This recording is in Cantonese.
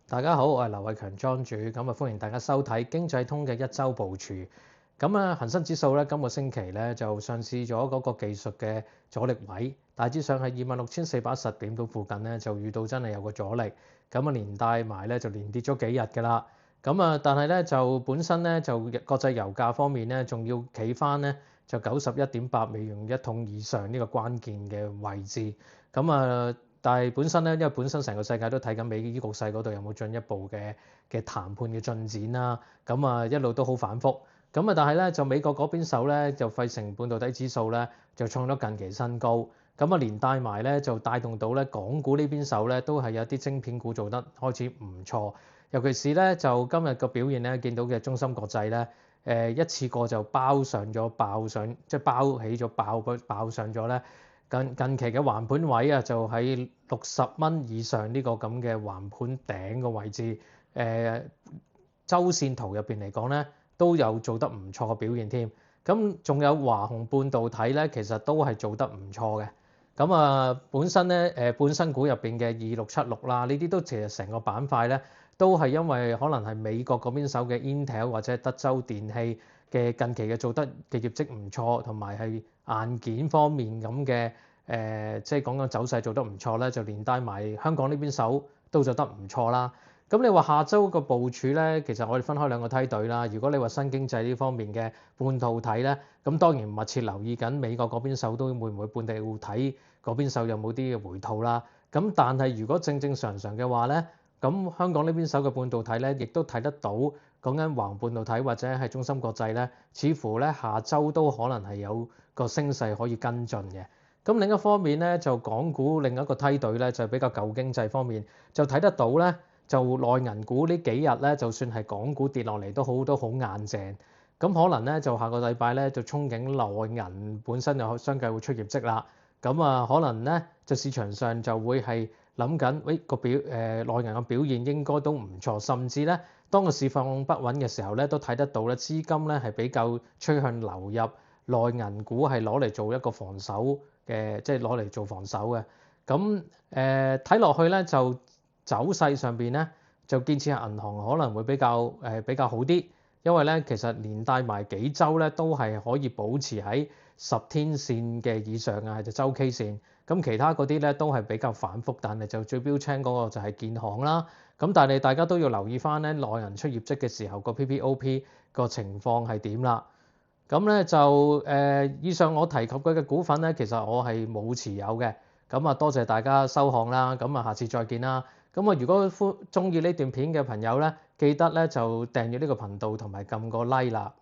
大家好，我係劉偉強莊主，咁歡迎大家收睇經濟通嘅一周部署。恒生指數咧今個星期咧就上試咗嗰個技術嘅阻力位，大致上係26,410點到附近咧就遇到真係有個阻力，連帶埋咧就連跌咗幾日㗎啦。但係咧就本身咧就國際油價方面咧仲要企翻咧就91.8美元一桶以上呢個關鍵嘅位置。但係本身咧，因為本身成個世界都睇緊美國局勢嗰度有冇進一步嘅談判嘅進展啦，一路都好反覆。但係咧就美國嗰邊手咧就費城半導體指數咧就創咗近期新高，連帶埋咧就帶動到咧港股呢邊手咧都係有啲晶片股做得開始唔錯，尤其是咧就今日個表現咧見到嘅中芯國際咧一次過就爆起咗爆上咗咧。近期嘅橫盤位啊，就喺60蚊以上呢個咁嘅橫盤頂嘅位置。周線圖入邊嚟講咧，都有做得唔錯嘅表現添。仲有華虹半導體咧，其實都係做得唔錯嘅。本身咧半新股入邊嘅2676啦，呢啲都其實成個板塊咧，都係因為可能係美國嗰邊手嘅 Intel 或者德州電器嘅近期嘅做得嘅業績唔錯，同埋係硬件方面咁嘅即係講緊走勢做得唔錯咧，就連帶埋香港呢邊手都做得唔錯啦。咁你話下週個部署咧，其實我哋分開兩個梯隊啦。如果你話新經濟呢方面嘅半導體咧，咁當然密切留意緊美國嗰邊手都會唔會半導體嗰邊手有冇啲嘅回吐啦。但係如果正常嘅話咧，咁香港呢邊手嘅半導體咧，亦都睇得到講緊華虹半導體或者係中芯國際咧，似乎咧下週都可能係有個升勢可以跟進嘅。另一方面咧，就港股另一個梯隊咧，就比較舊經濟方面，就睇得到咧，就內銀股呢幾日咧，就算係港股跌落嚟都好硬淨。可能咧就下個禮拜咧就憧憬內銀本身又相繼會出業績啦。可能咧就市場上就會係諗緊，內銀嘅表現應該都唔錯，甚至咧當個市況不穩嘅時候咧，都睇得到咧資金咧係比較趨向流入內銀股，係攞嚟做一個防守嘅，即係攞嚟做防守嘅。睇落去咧就走勢上邊咧就建設銀行可能會比較好啲，因為咧其實連帶埋幾週咧都係可以保持喺10天線嘅以上啊，就周 K 線。其他嗰啲咧都係比較反覆，但係就最標青嗰個就係建行啦。但係大家都要留意翻咧內銀出業績嘅時候個 PPOP 個情況係點啦。以上我提及嘅股份咧，其實我係冇持有嘅。多謝大家收看啦。下次再見啦。如果中意呢段片嘅朋友咧，記得咧就訂閱呢個頻道同埋撳個 like 啦。